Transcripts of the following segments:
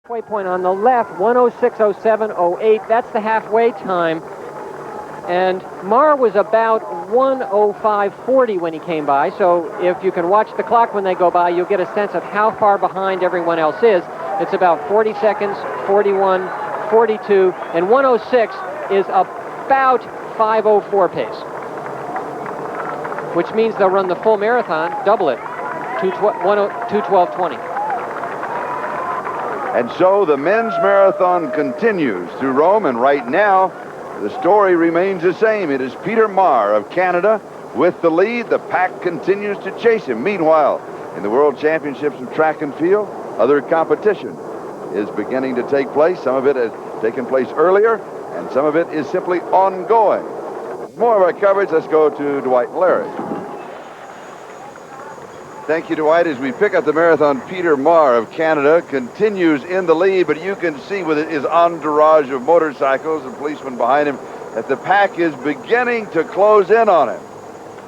Halfway point on the left, 1:06:07:08. That's the halfway time. And Mar was about 1:05:40 when he came by. So if you can watch the clock when they go by, you'll get a sense of how far behind everyone else is. It's about 40 seconds, 41, 42, and 1:06 is about 5:04 pace, which means they'll run the full marathon, double it, 2:12:20. And so the men's marathon continues through Rome, and right now, the story remains the same. It is Peter Marr of Canada with the lead. The pack continues to chase him. Meanwhile, in the World Championships of Track and Field, other competition is beginning to take place. Some of it has taken place earlier, and some of it is simply ongoing. More of our coverage. Let's go to Dwight and Larry. Thank you, Dwight. As we pick up the marathon, Peter Marr of Canada continues in the lead, but you can see with his entourage of motorcycles and policemen behind him that the pack is beginning to close in on him.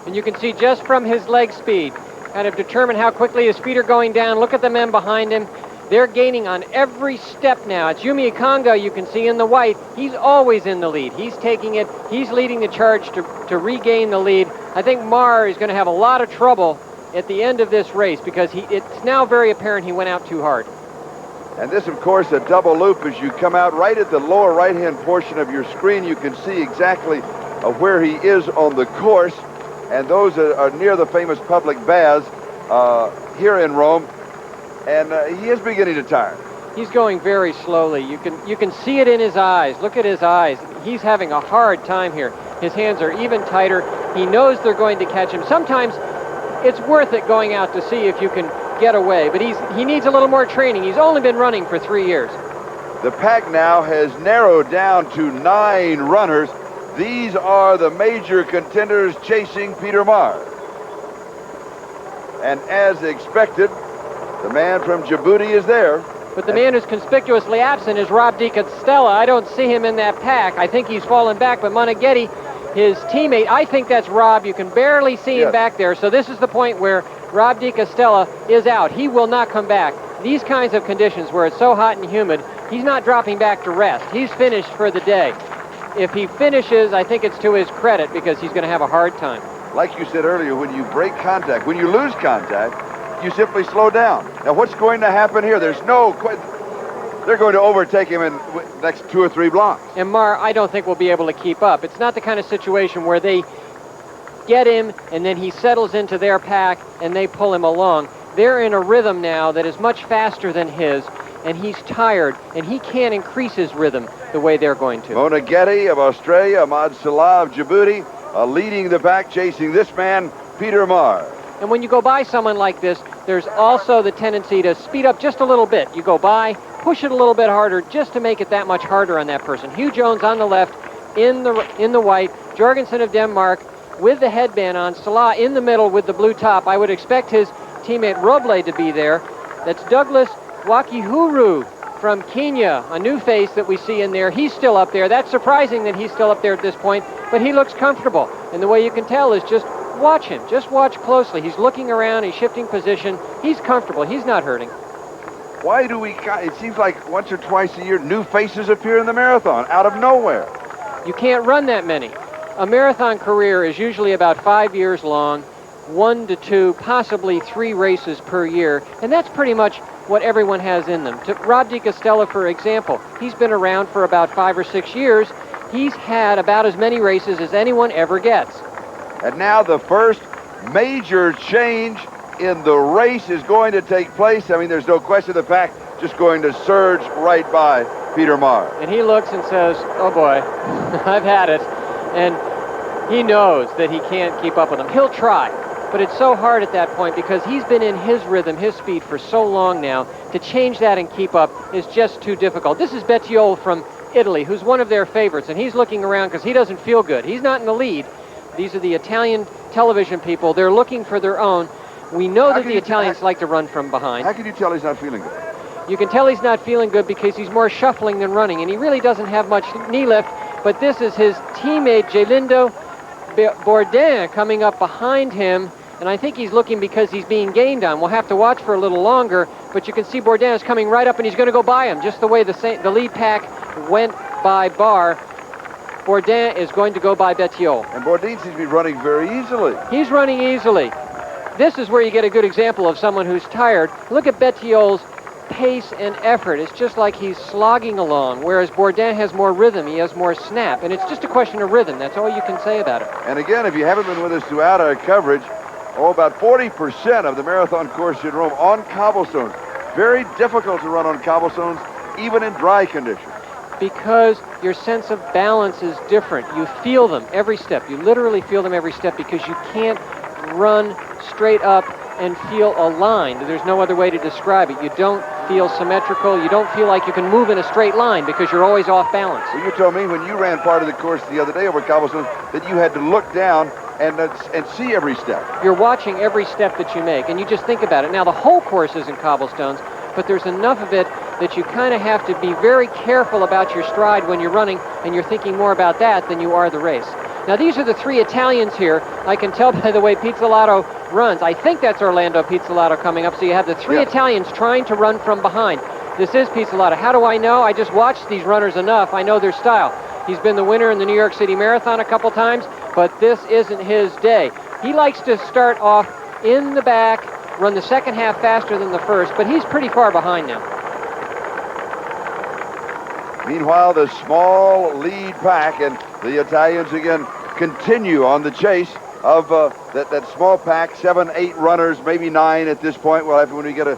And you can see just from his leg speed, kind of determine how quickly his feet are going down. Look at the men behind him. They're gaining on every step now. It's Juma Ikangaa, you can see in the white. He's always in the lead. He's taking it. He's leading the charge to regain the lead. I think Marr is going to have a lot of trouble at the end of this race because it's now very apparent he went out too hard. And this, of course, a double loop. As you come out right at the lower right-hand portion of your screen, you can see exactly where he is on the course. And those are near the famous public baths here in Rome. And he is beginning to tire. He's going very slowly. You can see it in his eyes. Look at his eyes. He's having a hard time here. His hands are even tighter. He knows they're going to catch him. Sometimes it's worth it going out to see if you can get away, but he needs a little more training. He's only been running for 3 years. The pack now has narrowed down to 9 runners. These are the major contenders chasing Peter Marr. And as expected, the man from Djibouti is there. But the man who's conspicuously absent is Ravil Kashapov. I don't see him in that pack. I think he's fallen back, but Moneghetti, his teammate, I think that's Rob. You can barely see him back there. So this is the point where Ravil Kashapov is out. He will not come back. These kinds of conditions where it's so hot and humid, he's not dropping back to rest. He's finished for the day. If he finishes, I think it's to his credit because he's going to have a hard time. Like you said earlier, when you break contact, when you lose contact, you simply slow down. Now what's going to happen here? There's no they're going to overtake him in the next 2 or 3 blocks. And Marr, I don't think will be able to keep up. It's not the kind of situation where they get him and then he settles into their pack and they pull him along. They're in a rhythm now that is much faster than his, and he's tired, and he can't increase his rhythm the way they're going to. Moneghetti of Australia, Ahmed Salah of Djibouti, leading the pack, chasing this man, Peter Marr. And when you go by someone like this, there's also the tendency to speed up just a little bit. You go by, push it a little bit harder just to make it that much harder on that person. Hugh Jones on the left, in the white, Jørgensen of Denmark with the headband on, Salah in the middle with the blue top. I would expect his teammate Vrabel to be there. That's Douglas Wakiihuri from Kenya, a new face that we see in there. He's still up there. That's surprising that he's still up there at this point, but he looks comfortable. And the way you can tell is just watch him. Just watch closely. He's looking around. He's shifting position. He's comfortable. He's not hurting. Why do it seems like once or twice a year, new faces appear in the marathon out of nowhere. You can't run that many. A marathon career is usually about 5 years long, 1 to 2, possibly 3 races per year, and that's pretty much what everyone has in them. Ravil Kashapov, for example, he's been around for about 5 or 6 years. He's had about as many races as anyone ever gets. And now the first major change in the race is going to take place. I mean, there's no question the pack just going to surge right by Peter Marr. And he looks and says, oh boy, I've had it. And he knows that he can't keep up with him. He'll try, but it's so hard at that point because he's been in his rhythm, his speed for so long now. To change that and keep up is just too difficult. This is Bettiol from Italy, who's one of their favorites, and he's looking around because he doesn't feel good. He's not in the lead. These are the Italian television people. They're looking for their own. We know that the Italians like to run from behind. How can you tell he's not feeling good? You can tell he's not feeling good because he's more shuffling than running, and he really doesn't have much knee lift, but this is his teammate, Gelindo Bordin, coming up behind him, and I think he's looking because he's being gained on. We'll have to watch for a little longer, but you can see Bordin is coming right up, and he's going to go by him, just the way the lead pack went by Barr. Bordin is going to go by Bettiol. And Bordin seems to be running very easily. He's running easily. This is where you get a good example of someone who's tired. Look at Bettiol's pace and effort. It's just like he's slogging along, whereas Bordin has more rhythm. He has more snap, and it's just a question of rhythm. That's all you can say about it. And again, if you haven't been with us throughout our coverage, about 40% of the marathon course in Rome on cobblestones. Very difficult to run on cobblestones, even in dry conditions. Because your sense of balance is different. You feel them every step. You literally feel them every step because you can't run straight up and feel aligned. There's no other way to describe it. You don't feel symmetrical. You don't feel like you can move in a straight line because you're always off balance. Well, you told me when you ran part of the course the other day over cobblestones that you had to look down and see every step. You're watching every step that you make, and you just think about it. Now, the whole course isn't cobblestones, but there's enough of it that you kind of have to be very careful about your stride when you're running, and you're thinking more about that than you are the race. Now, these are the three Italians here. I can tell by the way Pizzolato runs. I think that's Orlando Pizzolato coming up, so you have the three Italians trying to run from behind. This is Pizzolato. How do I know? I just watched these runners enough. I know their style. He's been the winner in the New York City Marathon a couple times, but this isn't his day. He likes to start off in the back, run the second half faster than the first, but he's pretty far behind now. Meanwhile, the small lead pack and the Italians again continue on the chase of that small pack, 7, 8 runners, maybe 9 at this point. Well, when we get a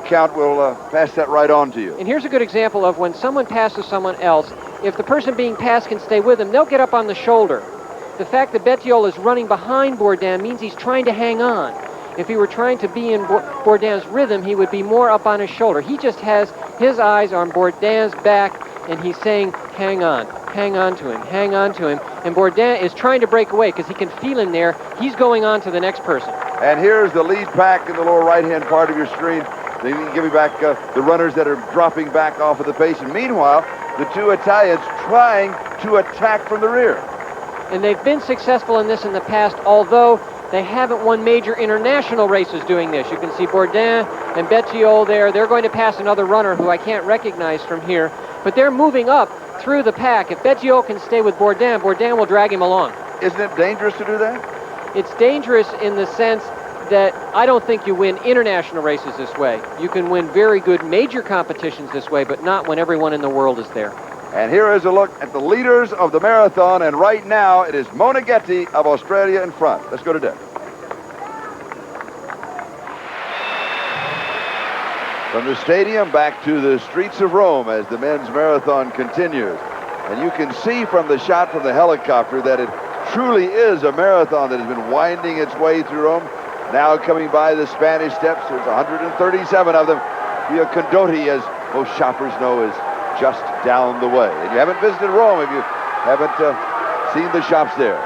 count, we'll pass that right on to you. And here's a good example of when someone passes someone else, if the person being passed can stay with them, they'll get up on the shoulder. The fact that Bettiol is running behind Bordin means he's trying to hang on. If he were trying to be in Bordin's rhythm, he would be more up on his shoulder. He just has his eyes on Bordin's back, and he's saying, hang on to him, hang on to him. And Bordin is trying to break away because he can feel him there. He's going on to the next person. And here's the lead pack in the lower right-hand part of your screen. They give me back the runners that are dropping back off of the pace. And meanwhile, the two Italians trying to attack from the rear. And they've been successful in this in the past, although they haven't won major international races doing this. You can see Bordin and Bettiol there. They're going to pass another runner who I can't recognize from here. But they're moving up through the pack. If Bettiol can stay with Bordin, Bordin will drag him along. Isn't it dangerous to do that? It's dangerous in the sense that I don't think you win international races this way. You can win very good major competitions this way, but not when everyone in the world is there. And here is a look at the leaders of the marathon, and right now it is Moneghetti of Australia in front. Let's go to Dick. From the stadium back to the streets of Rome as the men's marathon continues. And you can see from the shot from the helicopter that it truly is a marathon that has been winding its way through Rome. Now coming by the Spanish Steps, there's 137 of them. Via Condotti, as most shoppers know, is just down the way. And you haven't visited Rome if you haven't seen the shops there.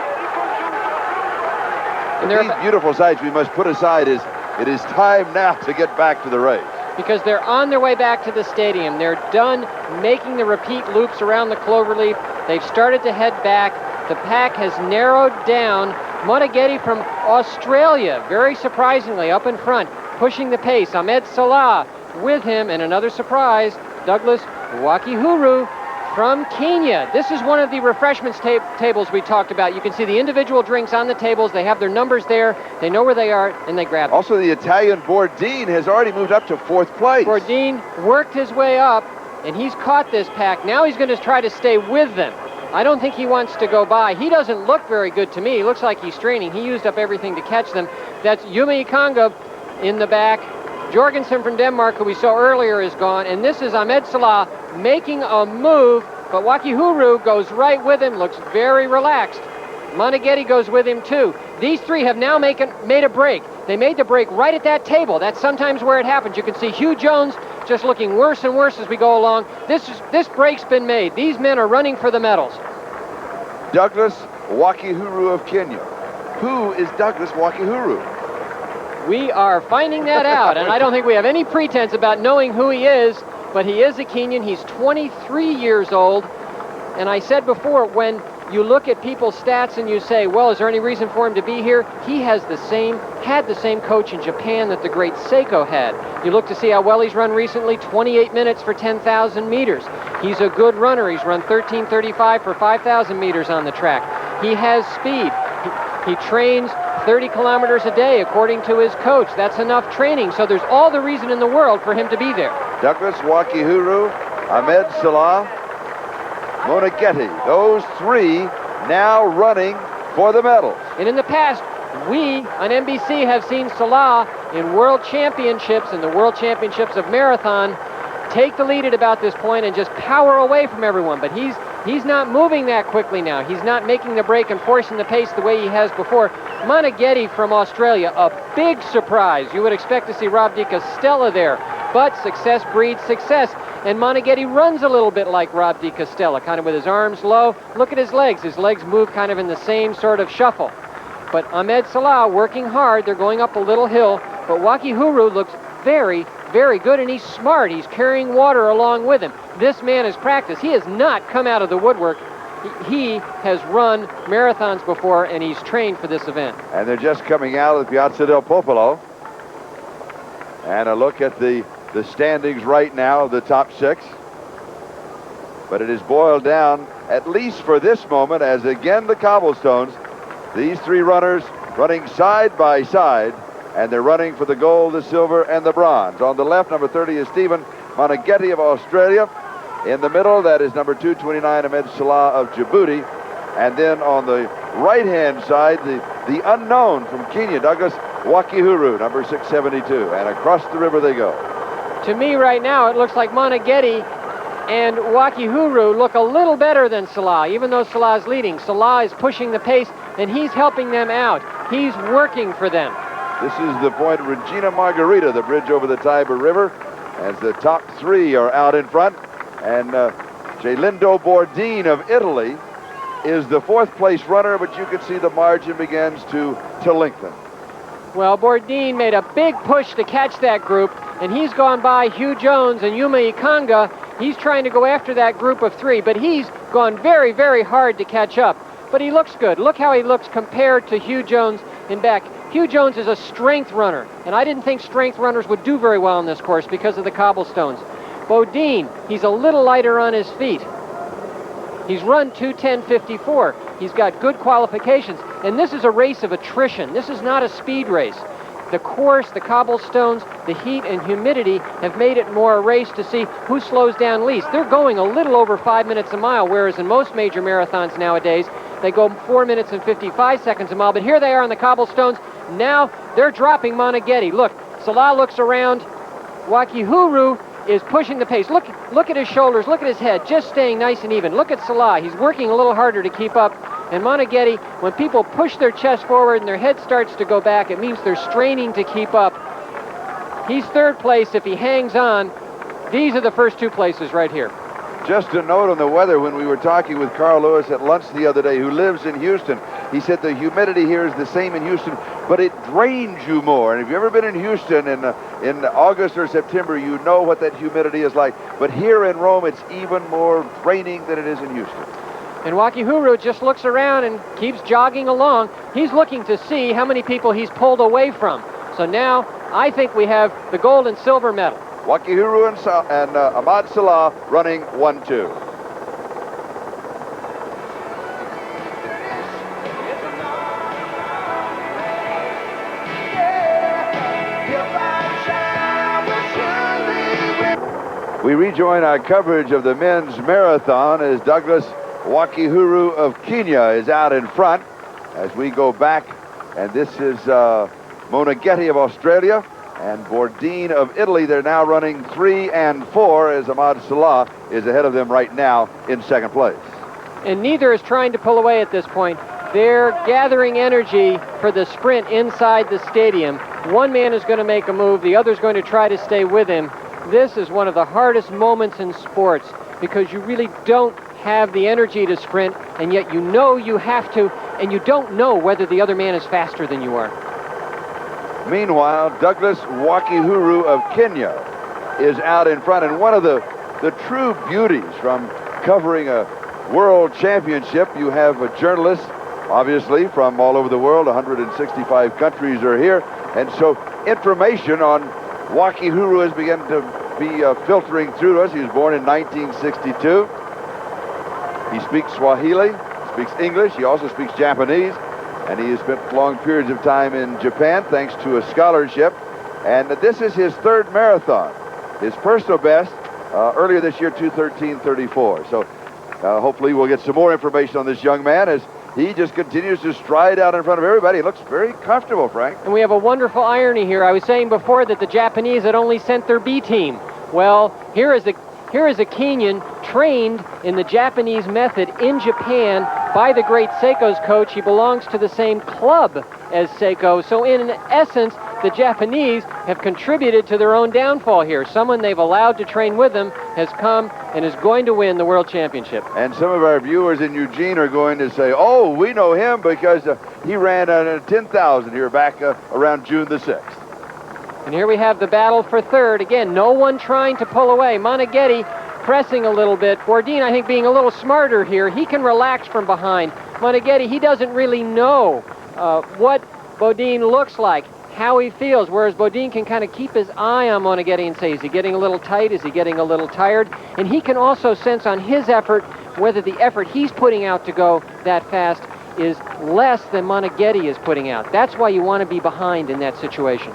And these beautiful sights we must put aside is it is time now to get back to the race. Because they're on their way back to the stadium. They're done making the repeat loops around the cloverleaf. They've started to head back. The pack has narrowed down. Moneghetti from Australia, very surprisingly, up in front, pushing the pace. Ahmed Salah with him, and another surprise, Douglas Wakiihuri from Kenya. This is one of the refreshments tables we talked about. You can see the individual drinks on the tables. They have their numbers there. They know where they are, and they grab them. Also, the Italian Bordin has already moved up to 4th place. Bordin worked his way up, and he's caught this pack. Now he's going to try to stay with them. I don't think he wants to go by. He doesn't look very good to me. He looks like he's straining. He used up everything to catch them. That's Juma Ikangaa in the back. Jørgensen from Denmark, who we saw earlier, is gone. And this is Ahmed Salah making a move, but Wakiihuri goes right with him, looks very relaxed. Moneghetti goes with him too. These three have now made a break. They made the break right at that table. That's sometimes where it happens. You can see Hugh Jones just looking worse and worse as we go along. This break's been made. These men are running for the medals. Douglas Wakiihuri of Kenya. Who is Douglas Wakiihuri? We are finding that out, and I don't think we have any pretense about knowing who he is, but he is a Kenyan. He's 23 years old, and I said before, when you look at people's stats and you say, well, is there any reason for him to be here? He had the same coach in Japan that the great Seiko had. You look to see how well he's run recently, 28 minutes for 10,000 meters. He's a good runner. He's run 13:35 for 5,000 meters on the track. He has speed. He trains 30 kilometers a day, according to his coach. That's enough training, so there's all the reason in the world for him to be there. Douglas, Wakiihuri, Ahmed, Salah, Moneghetti, those three now running for the medals. And in the past, we on NBC have seen Salah in world championships, in the world championships of marathon, take the lead at about this point and just power away from everyone. But he's not moving that quickly now. He's not making the break and forcing the pace the way he has before. Moneghetti from Australia, a big surprise. You would expect to see Ravil Kashapov there, but success breeds success. And Moneghetti runs a little bit like Ravil Kashapov, kind of with his arms low. Look at his legs. His legs move kind of in the same sort of shuffle. But Ahmed Salah working hard. They're going up a little hill. But Wakiihuri looks very, very good, and he's smart. He's carrying water along with him. This man has practiced. He has not come out of the woodwork. He has run marathons before, and he's trained for this event. And they're just coming out of the Piazza del Popolo. And a look at the standings right now of the top six. But it is boiled down, at least for this moment, as again the cobblestones. These three runners running side by side, and they're running for the gold, the silver, and the bronze. On the left, number 30 is Stephen Moneghetti of Australia. In the middle, that is number 229, Ahmed Salah of Djibouti. And then on the right-hand side, the unknown from Kenya, Douglas Wakiihuri, number 672. And across the river they go. To me right now, it looks like Moneghetti and Wakiihuri look a little better than Salah, even though Salah is leading. Salah is pushing the pace, and he's helping them out. He's working for them. This is the point Regina Margherita, the bridge over the Tiber River, as the top three are out in front. And Gelindo Bordin of Italy is the fourth place runner, but you can see the margin begins to lengthen. Well, Bordin made a big push to catch that group, and he's gone by Hugh Jones and Juma Ikangaa. He's trying to go after that group of three, but he's gone very, very hard to catch up. But he looks good. Look how he looks compared to Hugh Jones in back. Hugh Jones is a strength runner, and I didn't think strength runners would do very well on this course because of the cobblestones. Bordin, he's a little lighter on his feet. He's run 2:10:54. He's got good qualifications, and this is a race of attrition. This is not a speed race. The course, the cobblestones, the heat and humidity have made it more a race to see who slows down least. They're going a little over 5 minutes a mile, whereas in most major marathons nowadays, they go 4 minutes and 55 seconds a mile. But here they are on the cobblestones. Now they're dropping Moneghetti. Look, Salah looks around. Wakiihuri is pushing the pace. Look at his shoulders. Look at his head, just staying nice and even. Look at Salah. He's working a little harder to keep up. And Moneghetti, when people push their chest forward and their head starts to go back, it means they're straining to keep up. He's third place if he hangs on. These are the first two places right here. Just a note on the weather, when we were talking with Carl Lewis at lunch the other day, who lives in Houston, he said the humidity here is the same in Houston, but it drains you more. And if you've ever been in Houston in August or September, you know what that humidity is like. But here in Rome, it's even more draining than it is in Houston. And Wakiihuri just looks around and keeps jogging along. He's looking to see how many people he's pulled away from. So now I think we have the gold and silver medal. Wakiihuri and Ahmed Salah running 1-2. We rejoin our coverage of the men's marathon as Douglas Wakiihuri of Kenya is out in front as we go back. And this is Moneghetti of Australia and Bordin of Italy. They're now running 3 and 4 as Ahmed Salah is ahead of them right now in second place. And neither is trying to pull away at this point. They're gathering energy for the sprint inside the stadium. One man is going to make a move. The other is going to try to stay with him. This is one of the hardest moments in sports because you really don't have the energy to sprint, and yet you know you have to, and you don't know whether the other man is faster than you are. Meanwhile, Douglas Wakiihuri of Kenya is out in front, and one of the true beauties from covering a World Championship. You have journalists, obviously, from all over the world. 165 countries are here. And so information on Wakiihuri has begun to be filtering through to us. He was born in 1962. He speaks Swahili, speaks English. He also speaks Japanese. And he has spent long periods of time in Japan thanks to a scholarship. And this is his third marathon. His personal best earlier this year, 2:13:34. So hopefully we'll get some more information on this young man as he just continues to stride out in front of everybody. He looks very comfortable, Frank. And we have a wonderful irony here. I was saying before that the Japanese had only sent their B team. Well, here is a Kenyan trained in the Japanese method in Japan by the great Seiko's coach. He belongs to the same club as Seiko. So in essence, the Japanese have contributed to their own downfall here. Someone they've allowed to train with them has come and is going to win the World Championship. And some of our viewers in Eugene are going to say, oh, we know him because he ran 10,000 here back around June the 6th. And here we have the battle for third. Again, no one trying to pull away. Moneghetti pressing a little bit. Bordin, I think, being a little smarter here. He can relax from behind. Moneghetti, he doesn't really know what Bordin looks like, how he feels, whereas Bordin can kind of keep his eye on Moneghetti and say, is he getting a little tight? Is he getting a little tired? And he can also sense on his effort whether the effort he's putting out to go that fast is less than Moneghetti is putting out. That's why you want to be behind in that situation.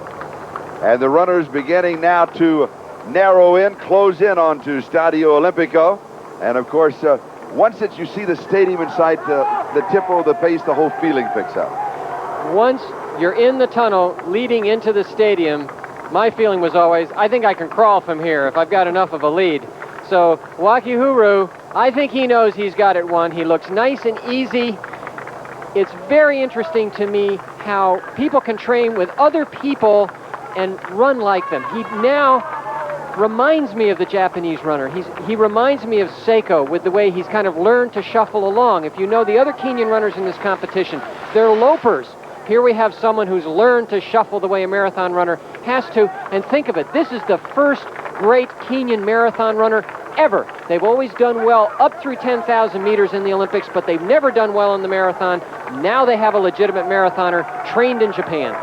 And the runners beginning now to narrow in, close in onto Stadio Olimpico. And of course, once that you see the stadium inside, the tempo of the pace, the whole feeling picks up. Once you're in the tunnel leading into the stadium, my feeling was always, I think I can crawl from here if I've got enough of a lead. So Wakiihuri, I think he knows he's got it won. He looks nice and easy. It's very interesting to me how people can train with other people and run like them. He now reminds me of the Japanese runner. He reminds me of Seiko with the way he's kind of learned to shuffle along. If you know the other Kenyan runners in this competition, they're lopers. Here we have someone who's learned to shuffle the way a marathon runner has to. And think of it, this is the first great Kenyan marathon runner ever. They've always done well up through 10,000 meters in the Olympics, but they've never done well in the marathon. Now they have a legitimate marathoner trained in Japan.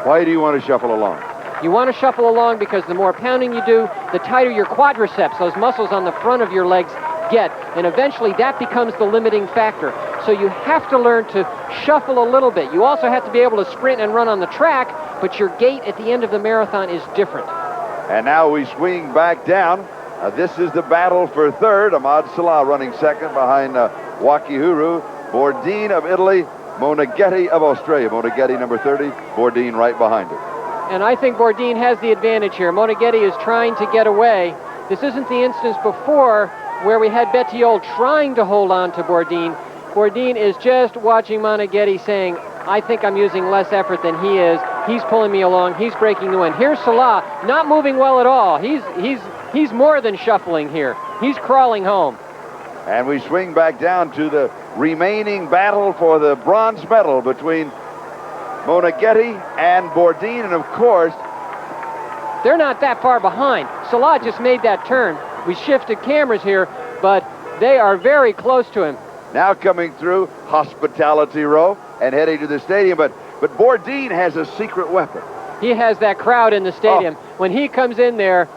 Why do you want to shuffle along? You want to shuffle along because the more pounding you do, the tighter your quadriceps, those muscles on the front of your legs, get. And eventually that becomes the limiting factor. So you have to learn to shuffle a little bit. You also have to be able to sprint and run on the track, but your gait at the end of the marathon is different. And now we swing back down. This is the battle for third. Ahmed Salah running second behind Wakiihuri, Bordin of Italy, Moneghetti of Australia. Moneghetti number 30, Bordin right behind him. And I think Bordin has the advantage here. Moneghetti is trying to get away. This isn't the instance before where we had Bettiol trying to hold on to Bordin. Bordin is just watching Moneghetti saying, I think I'm using less effort than he is. He's pulling me along. He's breaking the wind. Here's Salah, not moving well at all. He's more than shuffling here. He's crawling home. And we swing back down to the remaining battle for the bronze medal between Moneghetti and Bordin, and of course, they're not that far behind. Salah just made that turn. We shifted cameras here, but they are very close to him. Now coming through Hospitality Row and heading to the stadium, but Bordin has a secret weapon. He has that crowd in the stadium. When he comes in there,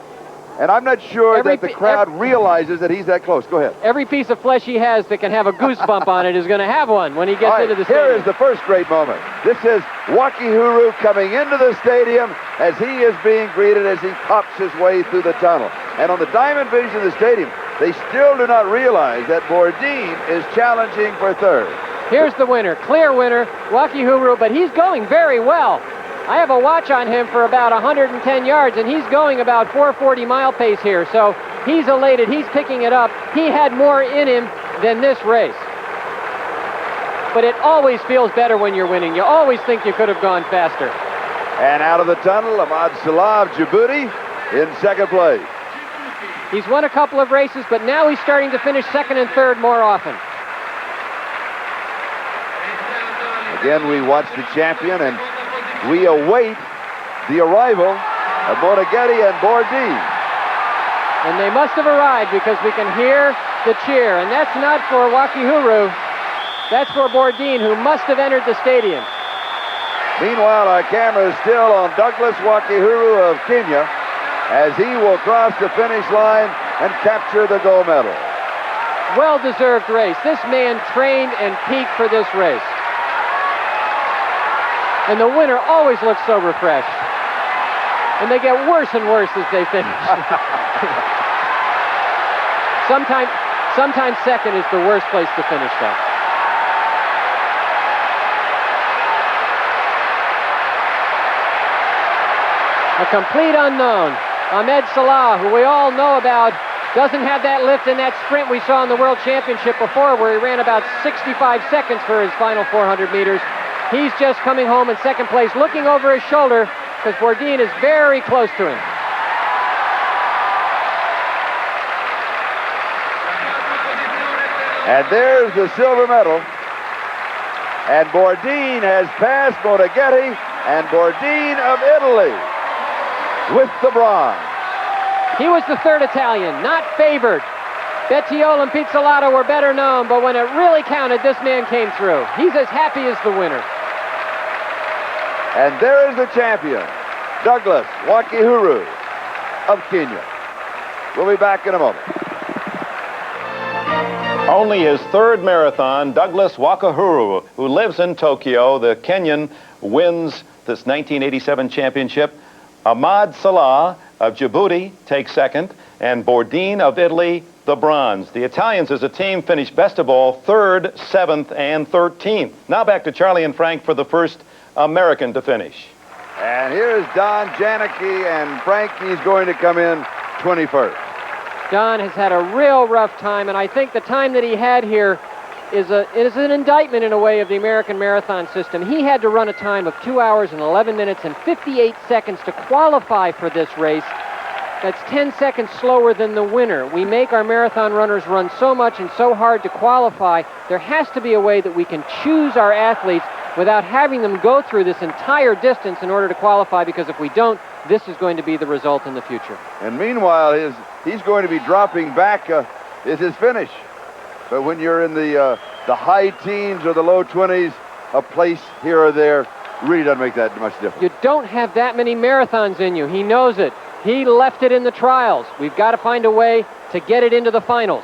and I'm not sure that the crowd realizes that he's that close. Go ahead. Every piece of flesh he has that can have a goosebump on it is going to have one when he gets into the stadium. Here is the first great moment. This is Wakiihuri coming into the stadium as he is being greeted as he pops his way through the tunnel. And on the diamond vision of the stadium, they still do not realize that Bordin is challenging for third. Here's the winner, clear winner, Wakiihuri, but he's going very well. I have a watch on him for about 110 yards, and he's going about 440 mile pace here, so he's elated. He's picking it up. He had more in him than this race. But it always feels better when you're winning. You always think you could have gone faster. And out of the tunnel, Ahmed Salah of Djibouti in second place. He's won a couple of races, but now he's starting to finish second and third more often. Again, we watch the champion, and we await the arrival of Moneghetti and Bordin. And they must have arrived because we can hear the cheer. And that's not for Wakiihuri. That's for Bordin, who must have entered the stadium. Meanwhile, our camera is still on Douglas Wakiihuri of Kenya as he will cross the finish line and capture the gold medal. Well-deserved race. This man trained and peaked for this race. And the winner always looks so refreshed. And they get worse and worse as they finish. Sometimes second is the worst place to finish, though. A complete unknown. Ahmed Salah, who we all know about, doesn't have that lift in that sprint we saw in the World Championship before, where he ran about 65 seconds for his final 400 meters. He's just coming home in second place, looking over his shoulder, because Bordin is very close to him. And there's the silver medal. And Bordin has passed Moneghetti and Bordin of Italy with the bronze. He was the third Italian, not favored. Bettiol and Pizzolato were better known, but when it really counted, this man came through. He's as happy as the winner. And there is the champion, Douglas Wakiihuri of Kenya. We'll be back in a moment. Only his third marathon, Douglas Wakiihuri, who lives in Tokyo, the Kenyan, wins this 1987 championship. Ahmad Salah of Djibouti takes second, and Bordin of Italy the bronze. The Italians as a team finished best of all, 3rd, 7th, and 13th. Now back to Charlie and Frank for the first American to finish. And here's Don Janicki, and Frank, he's going to come in 21st. Don has had a real rough time, and I think the time that he had here is an indictment in a way of the American marathon system. He had to run a time of 2 hours and 11 minutes and 58 seconds to qualify for this race. That's 10 seconds slower than the winner. We make our marathon runners run so much and so hard to qualify. There has to be a way that we can choose our athletes without having them go through this entire distance in order to qualify, because if we don't, this is going to be the result in the future. And meanwhile, he's going to be dropping back is his finish. But when you're in the high teens or the low 20s, a place here or there really doesn't make that much difference. You don't have that many marathons in you. He knows it. He left it in the trials. We've got to find a way to get it into the finals.